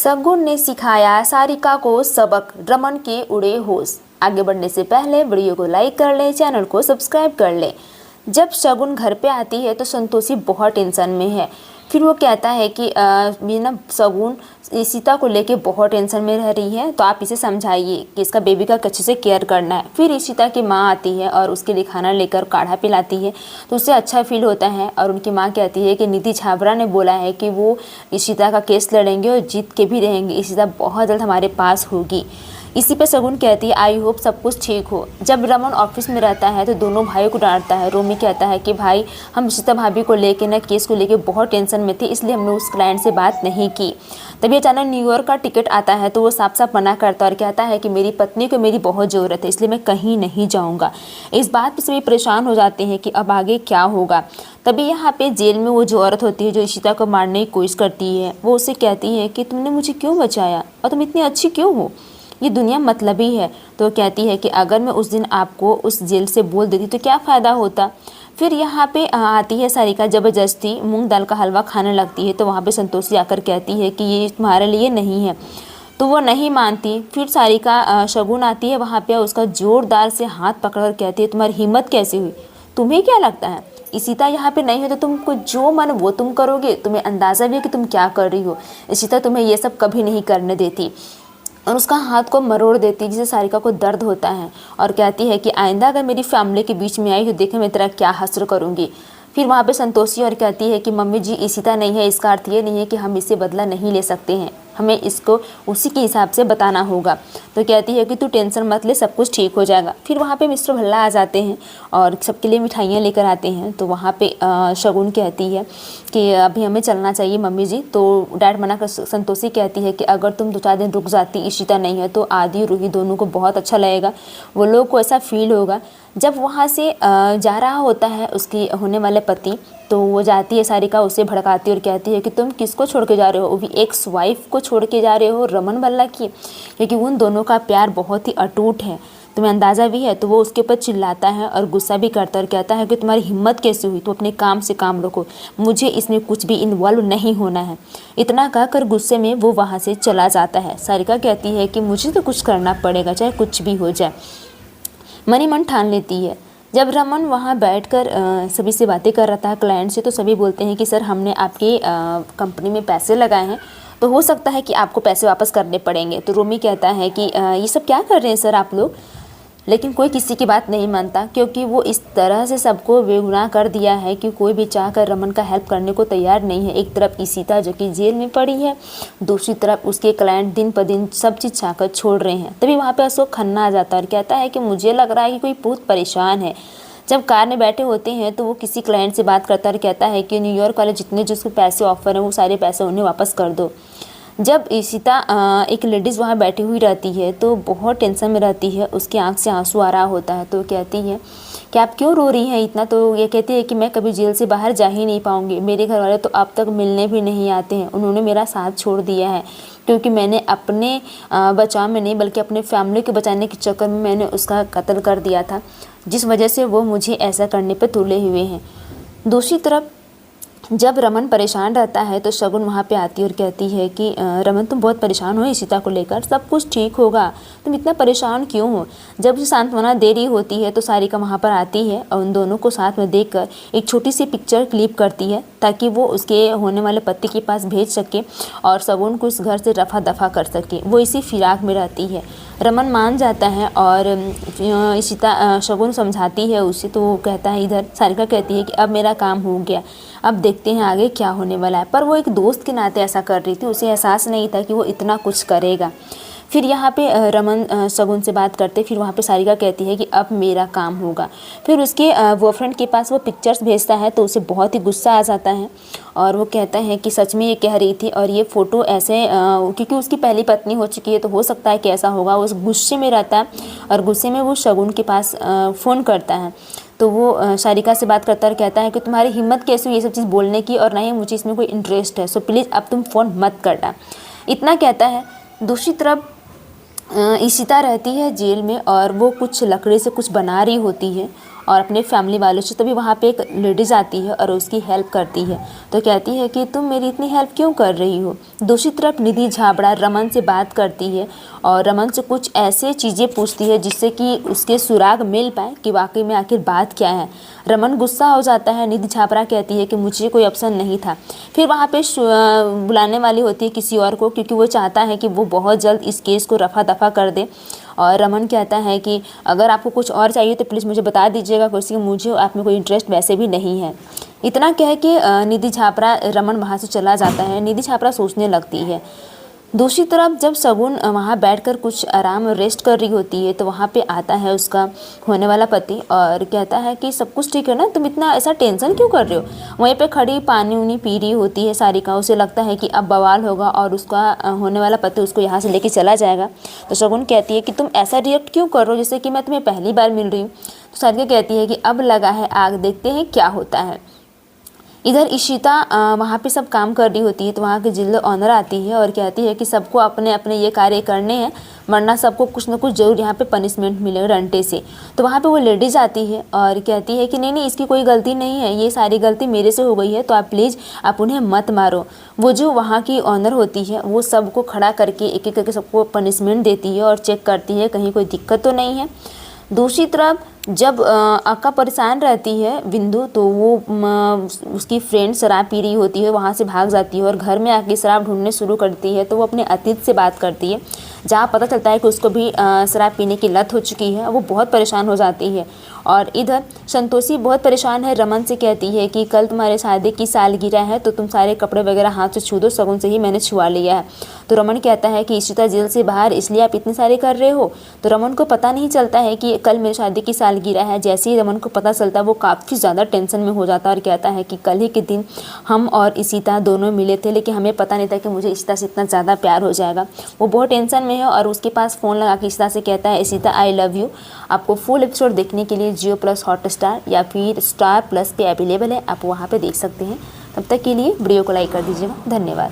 शगुन ने सिखाया सारिका को सबक, रमन के उड़े होश। आगे बढ़ने से पहले वीडियो को लाइक कर लें, चैनल को सब्सक्राइब कर लें। जब शगुन घर पे आती है तो संतोषी बहुत टेंशन में है। फिर वो कहता है कि शगुन ईशिता को लेके बहुत टेंशन में रह रही है, तो आप इसे समझाइए कि इसका बेबी का अच्छे से केयर करना है। फिर ईशिता की माँ आती है और उसके लिए खाना लेकर काढ़ा पिलाती है, तो उससे अच्छा फील होता है। और उनकी माँ कहती है कि निधि छाबड़ा ने बोला है कि वो ईशिता का केस लड़ेंगे और जीत के भी रहेंगे, ईशिता बहुत जल्द हमारे पास होगी। इसी पे शगुन कहती है आई होप सब कुछ ठीक हो। जब रमन ऑफिस में रहता है तो दोनों भाइयों को डांटता है। रोमी कहता है कि भाई हम ईशिता भाभी को लेके ना केस को लेके बहुत टेंशन में थे, इसलिए हमने उस क्लाइंट से बात नहीं की। तभी अचानक न्यूयॉर्क का टिकट आता है तो वो साफ साफ मना करता है और कहता है कि मेरी पत्नी को मेरी बहुत ज़रूरत है, इसलिए मैं कहीं नहीं जाऊँगा। इस बात पर सभी परेशान हो जाते हैं कि अब आगे क्या होगा। तभी यहाँ पे जेल में वो जो औरत होती है जो ईशिता को मारने की कोशिश करती है, वो उससे कहती है कि तुमने मुझे क्यों बचाया और तुम इतनी अच्छी क्यों हो, ये दुनिया मतलबी है। तो कहती है कि अगर मैं उस दिन आपको उस जेल से बोल देती तो क्या फ़ायदा होता। फिर यहाँ पे आती है सारिका, ज़बरदस्ती मूंग दाल का हलवा खाने लगती है, तो वहाँ पे संतोषी आकर कहती है कि ये तुम्हारे लिए नहीं है, तो वो नहीं मानती। फिर सारिका शगुन आती है वहाँ पे, उसका ज़ोरदार से हाथ पकड़कर कहती है तुम्हारी हिम्मत कैसे हुई, तुम्हें क्या लगता है ईशिता यहाँ पे नहीं है तो तुमको जो मन वो तुम करोगे, तुम्हें अंदाज़ा भी है कि तुम क्या कर रही हो, ईशिता तुम्हें ये सब कभी नहीं करने देती। और उसका हाथ को मरोड़ देती जिससे सारिका को दर्द होता है और कहती है कि आइंदा अगर मेरी फैमिली के बीच में आई तो देखे मैं तेरा क्या हश्र करूँगी। फिर वहाँ पे संतोषी और कहती है कि मम्मी जी ईशिता नहीं है, इसका अर्थ ये नहीं है कि हम इससे बदला नहीं ले सकते हैं, हमें इसको उसी के हिसाब से बताना होगा। तो कहती है कि तू टेंशन मत ले, सब कुछ ठीक हो जाएगा। फिर वहाँ पे मिस्टर भल्ला आ जाते हैं और सबके लिए मिठाइयाँ लेकर आते हैं। तो वहाँ पे शगुन कहती है कि अभी हमें चलना चाहिए मम्मी जी। तो डैड मना कर संतोषी कहती है कि अगर तुम 2-4 दिन रुक जाती, ईशिता नहीं है, तो आदि रूही दोनों को बहुत अच्छा लगेगा, वो लोग को ऐसा फील होगा। जब वहाँ से जा रहा होता है उसकी होने वाले पति, तो वो जाती है सारिका, उसे भड़काती और कहती है कि तुम किसको छोड़ के जा रहे हो, वो भी एक्स वाइफ को छोड़ के जा रहे हो, रमन भल्ला की, क्योंकि उन दोनों का प्यार बहुत ही अटूट है, तुम्हें अंदाज़ा भी है। तो वो उसके ऊपर चिल्लाता है और गुस्सा भी करता है और कहता है कि तुम्हारी हिम्मत कैसे हुई, तो अपने काम से काम रखो, मुझे इसमें कुछ भी इन्वॉल्व नहीं होना है। इतना कहकर गुस्से में वो वहाँ से चला जाता है। सारिका कहती है कि मुझे तो कुछ करना पड़ेगा, चाहे कुछ भी हो जाए। मन ही मन ठान लेती है। जब रमन वहाँ बैठकर सभी से बातें कर रहा था क्लाइंट से, तो सभी बोलते हैं कि सर हमने आपकी कंपनी में पैसे लगाए हैं, तो हो सकता है कि आपको पैसे वापस करने पड़ेंगे। तो रोमी कहता है कि ये सब क्या कर रहे हैं सर आप लोग, लेकिन कोई किसी की बात नहीं मानता, क्योंकि वो इस तरह से सबको बेगुनाह कर दिया है कि कोई भी चाहकर रमन का हेल्प करने को तैयार नहीं है। एक तरफ ईशिता जो कि जेल में पड़ी है, दूसरी तरफ उसके क्लाइंट दिन पर दिन सब चीज़ चाहकर छोड़ रहे हैं। तभी वहाँ पे अशोक खन्ना आ जाता है और कहता है कि मुझे लग रहा है कि कोई बहुत परेशान है। जब कार में बैठे होते हैं तो वो किसी क्लाइंट से बात करता है और कहता है कि न्यूयॉर्क वाले जितने जिसको पैसे ऑफर हैं वो सारे पैसे उन्हें वापस कर दो। जब ईशिता एक लेडीज़ वहाँ बैठी हुई रहती है तो बहुत टेंशन में रहती है, उसकी आंख से आंसू आ रहा होता है। तो कहती है कि आप क्यों रो रही हैं इतना। तो ये कहती है कि मैं कभी जेल से बाहर जा ही नहीं पाऊँगी, मेरे घर वाले तो अब तक मिलने भी नहीं आते हैं, उन्होंने मेरा साथ छोड़ दिया है, क्योंकि मैंने अपने बचाव में नहीं बल्कि अपने फैमिली को बचाने के चक्कर में मैंने उसका कत्ल कर दिया था, जिस वजह से वो मुझे ऐसा करने पर तुले हुए हैं। दूसरी तरफ जब रमन परेशान रहता है तो शगुन वहाँ पे आती है और कहती है कि रमन तुम बहुत परेशान हो ईशिता को लेकर, सब कुछ ठीक होगा, तुम इतना परेशान क्यों हो। जब उसे सांत्वना दे रही होती है तो सारिका वहाँ पर आती है और उन दोनों को साथ में देखकर एक छोटी सी पिक्चर क्लिप करती है ताकि वो उसके होने वाले पति के पास भेज सके और शगुन को उस घर से रफा दफा कर सके। वो इसी फिराक में रहती है। रमन मान जाता है और ईशिता शगुन समझाती है उसे, तो वो कहता है, इधर सारिका कहती है कि अब मेरा काम हो गया, अब देखते हैं आगे क्या होने वाला है। पर वो एक दोस्त के नाते ऐसा कर रही थी, उसे एहसास नहीं था कि वो इतना कुछ करेगा। फिर यहाँ पे रमन शगुन से बात करते, फिर वहाँ पे सारिका कहती है कि अब मेरा काम होगा। फिर उसके बॉयफ्रेंड के पास वो पिक्चर्स भेजता है तो उसे बहुत ही गुस्सा आ जाता है और वो कहता है कि सच में ये कह रही थी और ये फ़ोटो ऐसे क्योंकि उसकी पहली पत्नी हो चुकी है तो हो सकता है कि ऐसा होगा। उस गुस्से में रहता है और गुस्से में वो शगुन के पास फ़ोन करता है। तो वो सारिका से बात करता है और कहता है कि तुम्हारी हिम्मत कैसे हुई ये सब चीज़ बोलने की, और ना ही मुझे इसमें कोई इंटरेस्ट है, सो प्लीज़ अब तुम फ़ोन मत करना, इतना कहता है। दूसरी तरफ ईशिता रहती है जेल में और वो कुछ लकड़ी से कुछ बना रही होती है और अपने फैमिली वालों से। तभी वहाँ पे एक लेडीज़ आती है और उसकी हेल्प करती है। तो कहती है कि तुम मेरी इतनी हेल्प क्यों कर रही हो। दूसरी तरफ निधि झाबड़ा रमन से बात करती है और रमन से कुछ ऐसे चीज़ें पूछती है जिससे कि उसके सुराग मिल पाए कि वाकई में आखिर बात क्या है। रमन गुस्सा हो जाता है। निधि झाबड़ा कहती है कि मुझे कोई ऑप्शन नहीं था। फिर वहाँ पे बुलाने वाली होती है किसी और को, क्योंकि वो चाहता है कि वो बहुत जल्द इस केस को रफा दफा कर दे। और रमन कहता है कि अगर आपको कुछ और चाहिए तो प्लीज़ मुझे बता दीजिएगा, क्योंकि मुझे आप में कोई इंटरेस्ट वैसे भी नहीं है। इतना कह के निधि झाबड़ा रमन वहाँ से चला जाता है। निधि झाबड़ा सोचने लगती है। दूसरी तरफ जब शगुन वहाँ बैठकर कुछ आराम और रेस्ट कर रही होती है तो वहाँ पे आता है उसका होने वाला पति और कहता है कि सब कुछ ठीक है ना, तुम इतना ऐसा टेंशन क्यों कर रहे हो। वहीं पे खड़ी पानी उनी पी रही होती है सारिका। उसे लगता है कि अब बवाल होगा और उसका होने वाला पति उसको यहाँ से लेके चला जाएगा। तो शगुन कहती है कि तुम ऐसा रिएक्ट क्यों कर रहे हो जैसे कि मैं तुम्हें पहली बार मिल रही हूँ। तो सारिका कहती है कि अब लगा है आग, देखते हैं क्या होता है। इधर इशिता वहाँ पे सब काम कर रही होती है तो वहाँ की जिला ऑनर आती है और कहती है कि सबको अपने अपने ये कार्य करने हैं, वरना सबको कुछ ना कुछ जरूर यहाँ पे पनिशमेंट मिलेगा डंडे से। तो वहाँ पे वो लेडीज़ आती है और कहती है कि नहीं नहीं, इसकी कोई गलती नहीं है, ये सारी गलती मेरे से हो गई है, तो आप प्लीज़ आप उन्हें मत मारो। वो जो वहाँ की ऑनर होती है वो सबको खड़ा करके एक एक करके सबको पनिशमेंट देती है और चेक करती है कहीं कोई दिक्कत तो नहीं है। दूसरी तरफ जब अक्का परेशान रहती है बिंदु, तो वो उसकी फ्रेंड शराब पी रही होती है, वहाँ से भाग जाती है और घर में आके शराब ढूंढने शुरू करती है। तो वो अपने अतीत से बात करती है जहाँ पता चलता है कि उसको भी शराब पीने की लत हो चुकी है। वो बहुत परेशान हो जाती है। और इधर संतोषी बहुत परेशान है। रमन से कहती है कि कल तुम्हारे शादी की सालगिरह है तो तुम सारे कपड़े वगैरह हाथ से छू दो, शगुन से ही मैंने छुआ लिया है। तो रमन कहता है कि इशिता जेल से बाहर इसलिए आप इतने सारे कर रहे हो। तो रमन को पता नहीं चलता है कि कल मेरी शादी की सालगिरह है। जैसे ही रमन को पता चलता है वो काफ़ी ज़्यादा टेंशन में हो जाता है और कहता है कि कल ही के दिन हम और इशिता दोनों मिले थे, लेकिन हमें पता नहीं था कि मुझे इशिता से इतना ज़्यादा प्यार हो जाएगा। वो बहुत टेंशन में है और उसके पास फ़ोन लगा के इशिता से कहता है, इशिता आई लव यू। आपको फुल एपिसोड देखने के लिए जियो प्लस हॉटस्टार या फिर स्टार प्लस पे अवेलेबल है, आप वहाँ पे देख सकते हैं। तब तक के लिए वीडियो को लाइक कर दीजिएगा। धन्यवाद।